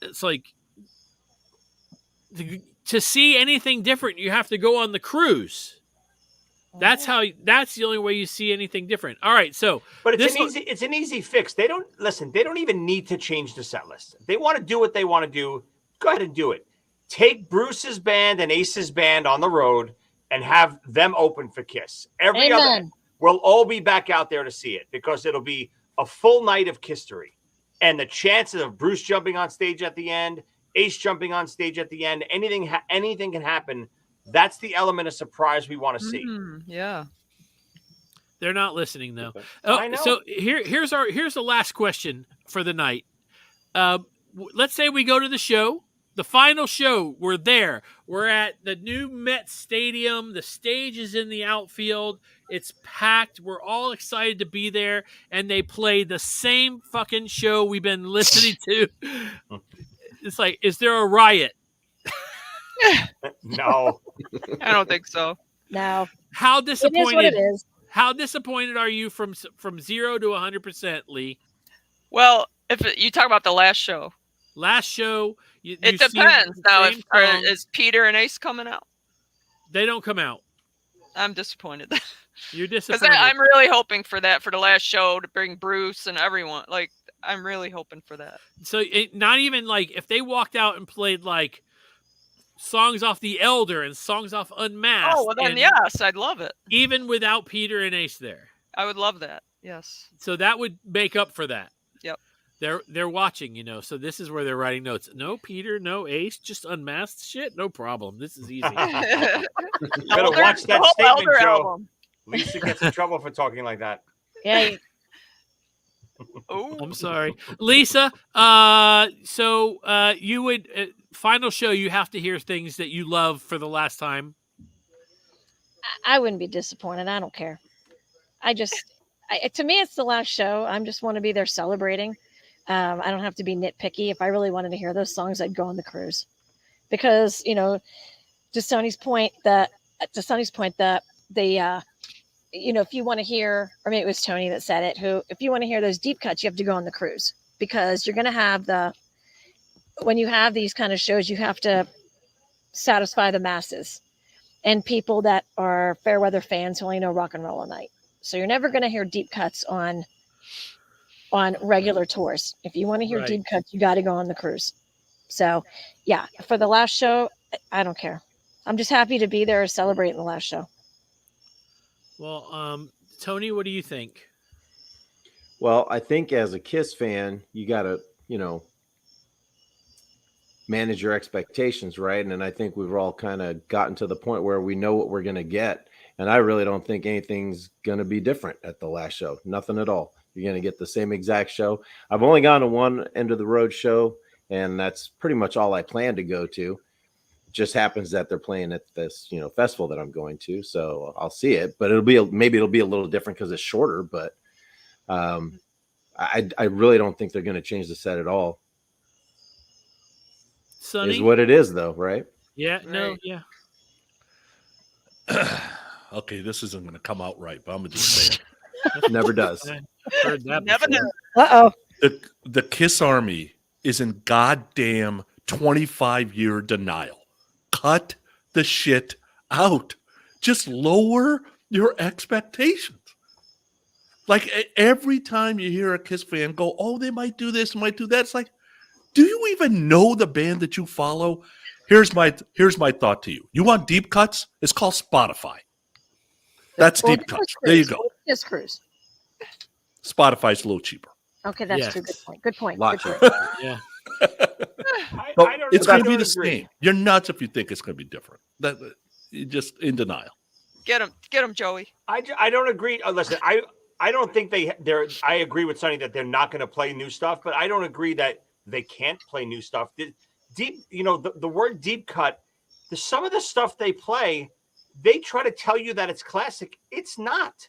It's like, to see anything different, you have to go on the cruise. That's the only way you see anything different. All right, so but it's an easy fix. They don't even need to change the set list. If they want to do what they want to do, go ahead and do it. Take Bruce's band and Ace's band on the road and have them open for KISS. We'll all be back out there to see it because it'll be a full night of KISStory. And the chances of Bruce jumping on stage at the end, Ace jumping on stage at the end, anything can happen. That's the element of surprise we want to see. Yeah. They're not listening though. I know. So here's the last question for the night. Let's say we go to the show, the final show. We're there. We're at the new Met Stadium. The stage is in the outfield. It's packed. We're all excited to be there, and they play the same fucking show we've been listening to. It's like, is there a riot? No, I don't think so. No. How disappointed? It is. How disappointed are you from 0 to 100%, Lee? Well, if you talk about the last show, it depends. Now, is Peter and Ace coming out? They don't come out. I'm disappointed. You're Because disappointed. I'm really hoping for that for the last show to bring Bruce and everyone. Like, I'm really hoping for that. So not even like if they walked out and played like songs off The Elder and songs off Unmasked. Oh, well then yes, I'd love it. Even without Peter and Ace there. I would love that. Yes. So that would make up for that. Yep. They're watching, so this is where they're writing notes. No Peter, no Ace, just Unmasked shit. No problem. This is easy. You better watch that statement, Joe. Lisa gets in trouble for talking like that. Yeah. Oh, I'm sorry, Lisa. So you would final show. You have to hear things that you love for the last time. I wouldn't be disappointed. I don't care. to me, it's the last show. I just want to be there celebrating. I don't have to be nitpicky. If I really wanted to hear those songs, I'd go on the cruise, because to Sonny's point that they if you want to hear, or maybe it was Tony that said it, if you want to hear those deep cuts, you have to go on the cruise, because you're going to have when you have these kind of shows, you have to satisfy the masses and people that are fair weather fans who only know rock and roll all night. So you're never going to hear deep cuts on regular tours. If you want to hear deep cuts, you got to go on the cruise. So yeah, for the last show, I don't care. I'm just happy to be there celebrating the last show. Well, Tony, what do you think? Well, I think as a Kiss fan, you got to, manage your expectations, right? And I think we've all kind of gotten to the point where we know what we're going to get. And I really don't think anything's going to be different at the last show. Nothing at all. You're going to get the same exact show. I've only gone to one end of the road show, and that's pretty much all I plan to go to. It just happens that they're playing at this, festival that I'm going to. So I'll see it, but maybe it'll be a little different because it's shorter, but I really don't think they're going to change the set at all. Sonny? Is what it is, though, right? Yeah, no, yeah. Okay, this isn't going to come out right, but I'm going to just say it. Never does. Heard that Never before. know. Uh-oh. The Kiss Army is in goddamn 25-year denial. Cut the shit out. Just lower your expectations. Like every time you hear a Kiss fan go, oh, they might do this, might do that. It's like, do you even know the band that you follow? Here's my thought to you. You want deep cuts? It's called Spotify. That's deep cuts. There you go. Kiss Cruise. Spotify's a little cheaper. Okay, that's Yes. true. Good point. Good point. Lot Good cheaper. point. Yeah. But it's going to be don't the agree. same. You're nuts if you think it's going to be different. You're just in denial. Get him, Joey. I don't agree. Listen, I don't think they're. I agree with Sonny that they're not going to play new stuff, but I don't agree that they can't play new stuff. Deep, the word deep cut. Some of the stuff they play, they try to tell you that it's classic. It's not.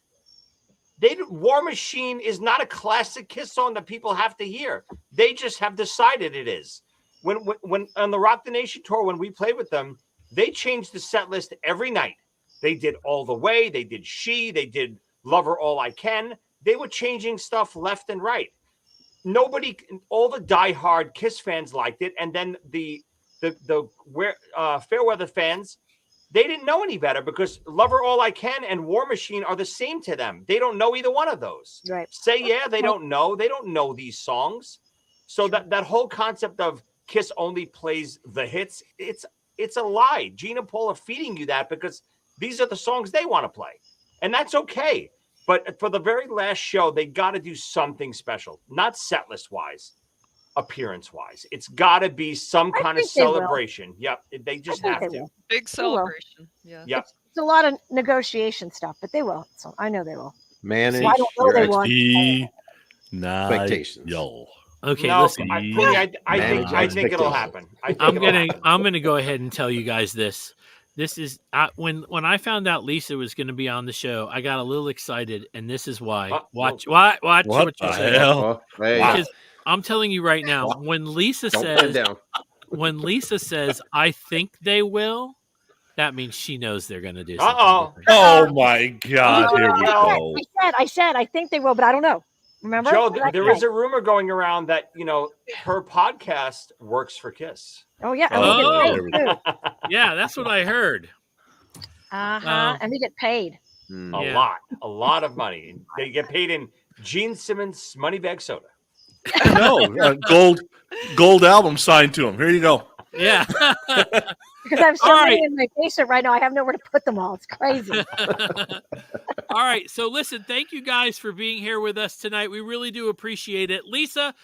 War Machine is not a classic Kiss song that people have to hear. They just have decided it is. When on the Rock the Nation tour, when we played with them, they changed the set list every night. They did All the Way. They did She. They did Love Her All I Can. They were changing stuff left and right. All the diehard Kiss fans liked it, and then the Fairweather fans, they didn't know any better, because Love Her All I Can and War Machine are the same to them. They don't know either one of those. Right. Say Yeah, they don't know. They don't know these songs. So that whole concept of Kiss only plays the hits, it's a lie. Gene and Paul are feeding you that because these are the songs they want to play, and that's okay. But for the very last show, they got to do something special, not set list wise, appearance wise. It's got to be some kind of celebration. Yep, they just have to. Big celebration. Yeah. Yep. It's a lot of negotiation stuff, but they will. So I know they will. Manage I don't know your they want. expectations. Yo. Okay, No, listen. I think it'll happen. I'm gonna go ahead and tell you guys this. This is when I found out Lisa was going to be on the show, I got a little excited, and this is why. Watch what you say. Hell? Because I'm telling you right now, when Lisa says, "I think they will," that means she knows they're going to do something. different. Oh my God! Here we go. I said I think they will, but I don't know. Remember, Joe, there is a rumor going around that her podcast works for Kiss. Oh yeah, Oh. and we get paid too. Yeah, that's what I heard. And we get paid. A lot of money. They get paid in Gene Simmons money bag soda. No, gold album signed to him. Here you go. Yeah. Because I have so All many right. in my basement right now, I have nowhere to put them all. It's crazy. All right. So listen, thank you guys for being here with us tonight. We really do appreciate it. Lisa,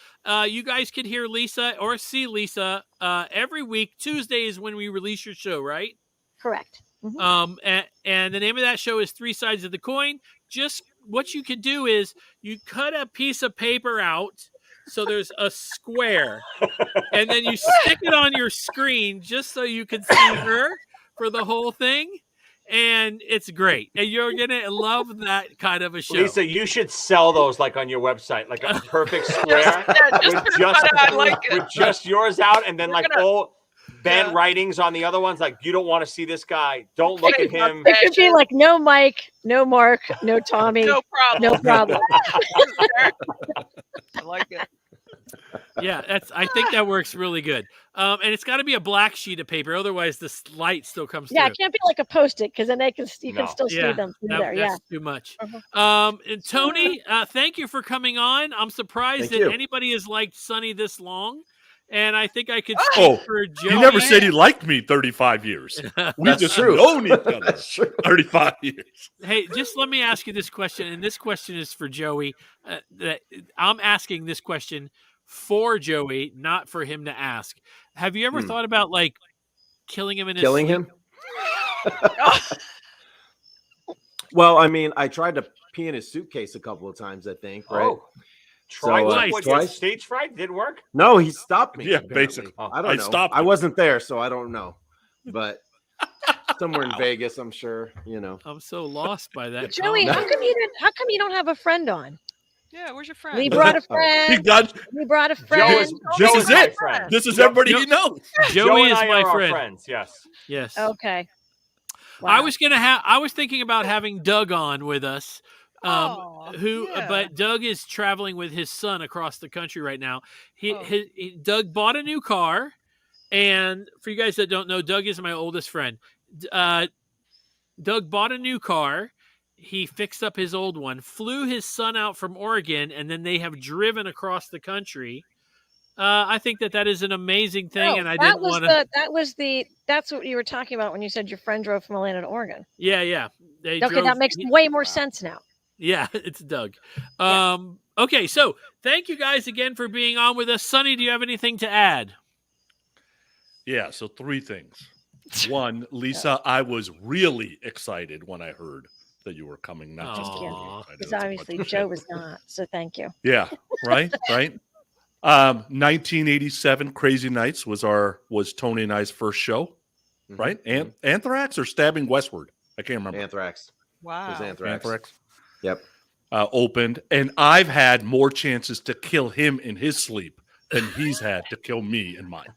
you guys can hear Lisa or see Lisa every week. Tuesday is when we release your show, right? Correct. Mhm. And the name of that show is Three Sides of the Coin. Just what you could do is you cut a piece of paper out. So there's a square, and then you stick it on your screen just so you can see her for the whole thing. and it's great. And you're gonna love that kind of a show. Lisa, you should sell those like on your website, like a perfect square I like it. with just yours out, and then We're like gonna- all bad Yeah. writings on the other ones. Like, you don't want to see this guy. Don't look at him. It could be like no Mike, no Mark, no Tommy, No problem. no problem. I like it. Yeah, I think that works really good. And it's got to be a black sheet of paper, otherwise the light still comes Yeah, through. it can't be like a Post-it because then you No. can still see Yeah, them through That- there. Yeah. that's too much. Uh-huh. And Tony, thank you for coming on. I'm surprised Thank that you. anybody has liked Sonny this long. And I think I could Oh, speak for Joey. He never said he liked me 35 years. We That's just true. known each other That's true. 35 years. Hey, just let me ask you this question, and this question is for Joey. That I'm asking this question for Joey, not for him to ask. Have you ever thought about like killing him in his Killing sleep? him? Well, I mean, I tried to pee in his suitcase a couple of times, I think, right? Oh, try So, nice. what, twice? stage fright didn't work. No, he stopped me. Yeah, apparently. basically. I don't I know. stopped I him. wasn't there, so I don't know. But somewhere in Vegas, I'm sure, you know. I'm so lost by that. Joey, comment. how come you don't have a friend on? Yeah, where's your friend? We brought a He friend. got, We brought a Joe friend. is, This Joe is my it. friend. this is everybody he knows. Joe Joey and is I my are our friend. friends. Yes. Yes. Okay. I Wow. was thinking about having Doug on with us. Aw, yeah. But Doug is traveling with his son across the country right now. Oh. Doug bought a new car, and for you guys that don't know, Doug is my oldest friend. Doug bought a new car. He fixed up his old one, flew his son out from Oregon, and then they have driven across the country. I think that is an amazing thing, No, and I that didn't was want to. that's what you were talking about when you said your friend drove from Atlanta to Oregon. Yeah. They Okay, drove- that makes way more sense now. Yeah, it's Doug. Yeah. Okay, so thank you guys again for being on with us. Sonny, do you have anything to add? Yeah, so 3 things. One, Lisa, I was really excited when I heard that you were coming. Not just Aw. to be excited. Because It's a obviously bunch of Joe shit. was not. So thank you. Yeah, right. 1987 Crazy Nights was Tony and I's first show, Mhm. right? And Anthrax or Stabbing Westward? I can't remember. Anthrax. Wow. It was Anthrax. Anthrax Yep. opened, and I've had more chances to kill him in his sleep than he's had to kill me in mine.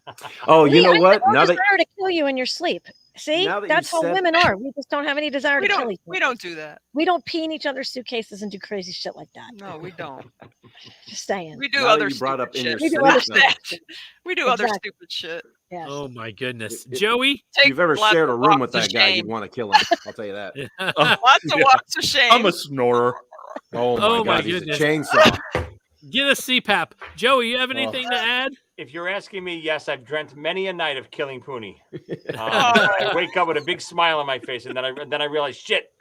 Oh, you Lee, know I what? have no Now that desire to kill you in your sleep. See, Now that you that's how said- women are. We just don't have any desire We to kill don't. each other. We don't do that. We don't pee in each other's suitcases and do crazy shit like that. No, we don't. Just saying. We do Now that other you brought up stupid in your shit. We do sleep, other though, stuff. We do other Exactly. stupid shit. Yes. Oh my goodness, If Joey. if Take you've ever lots shared a of room with walks of that guy, you'd shame. want to kill him. I'll tell you that. Lots of Yeah. walks of shame. I'm a snorer. Oh my Oh god, my he's a goodness. chainsaw. Get a CPAP. Joey, you have anything to add? If you're asking me, yes, I've dreamt many a night of killing Pooney. I wake up with a big smile on my face, and then I realize, shit,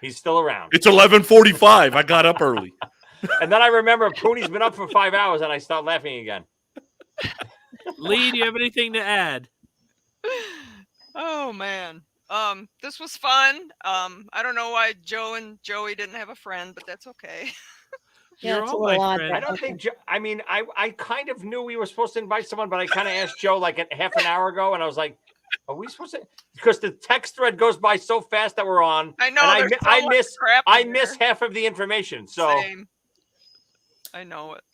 he's still around. It's 11:45. I got up early. And then I remember Pooney's been up for 5 hours, and I start laughing again. Lee, do you have anything to add? Oh man. This was fun. I don't know why Joe and Joey didn't have a friend, but that's okay. Yeah, You're it's a all little my odd, friends. but I don't okay. think. I mean, I kind of knew we were supposed to invite someone, but I kind of asked Joe like half an hour ago, and I was like, "Are we supposed to?" Because the text thread goes by so fast that we're on. I know. And there's so I much miss crap I in miss there. half of the information. So Same. I know it.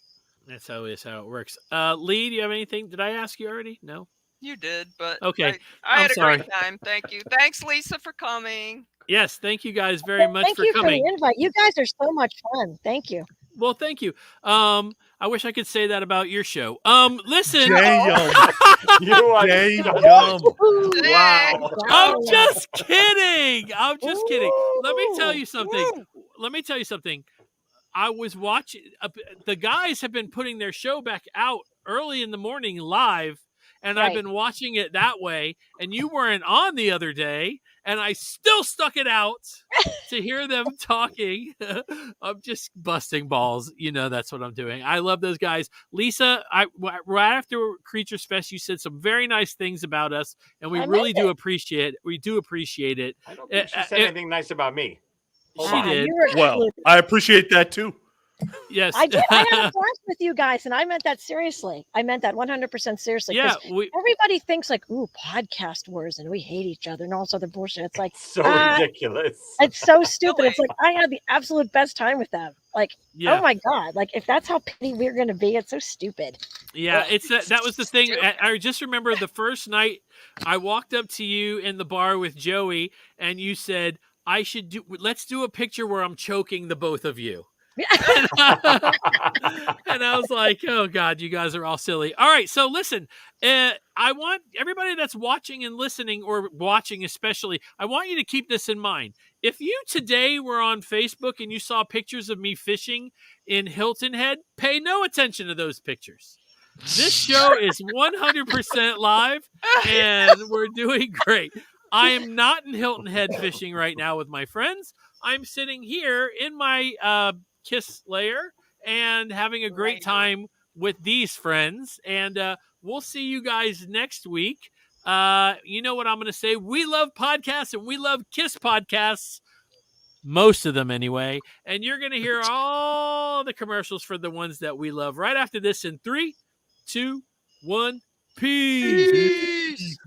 That's how it works. Lee, do you have anything? Did I ask you already? No. You did, but Okay. I I'm had a sorry. great time. Thank you. Thanks, Lisa, for coming. Yes, thank you guys very much Thank for you coming. for the invite. You guys are so much fun. Thank you. Well, thank you. I wish I could say that about your show. Listen, Damn. you are Damn. Wow. I'm just kidding. I'm just kidding. Let me tell you something. I was watching. The guys have been putting their show back out early in the morning live, and I've Right. been watching it that way. And you weren't on the other day, and I still stuck it out to hear them talking. I'm just busting balls. You know, that's what I'm doing. I love those guys. Lisa, right after Creatures Fest, you said some very nice things about us, and we I really meant do appreciate it. We do appreciate it. I don't think she said anything nice about me. She Ah, did. you were Well, excluded. I appreciate that too. Yes. I did. I had a blast with you guys, and I meant that seriously. I meant that 100% seriously. Yeah, 'cause everybody thinks like, ooh, podcast wars, and we hate each other, and all this other bullshit. It's like So ridiculous. It's so stupid. It's Really? like I had the absolute best time with them. Like, yeah. oh my god! Like, if that's how petty we're gonna be, it's so stupid. Yeah, it's that was the thing. Stupid. I just remember the first night I walked up to you in the bar with Joey, and you said, let's do a picture where I'm choking the both of you. And I was like, oh God, you guys are all silly. All right, so listen, I want everybody that's watching and listening, or watching especially, I want you to keep this in mind. If you today were on Facebook and you saw pictures of me fishing in Hilton Head, pay no attention to those pictures. This show is 100% live, and we're doing great. I am not in Hilton Head fishing right now with my friends. I'm sitting here in my Kiss lair and having a great time with these friends. And we'll see you guys next week. You know what I'm going to say? We love podcasts, and we love Kiss podcasts. Most of them anyway. And you're going to hear all the commercials for the ones that we love right after this in 3, 2, 1. Peace.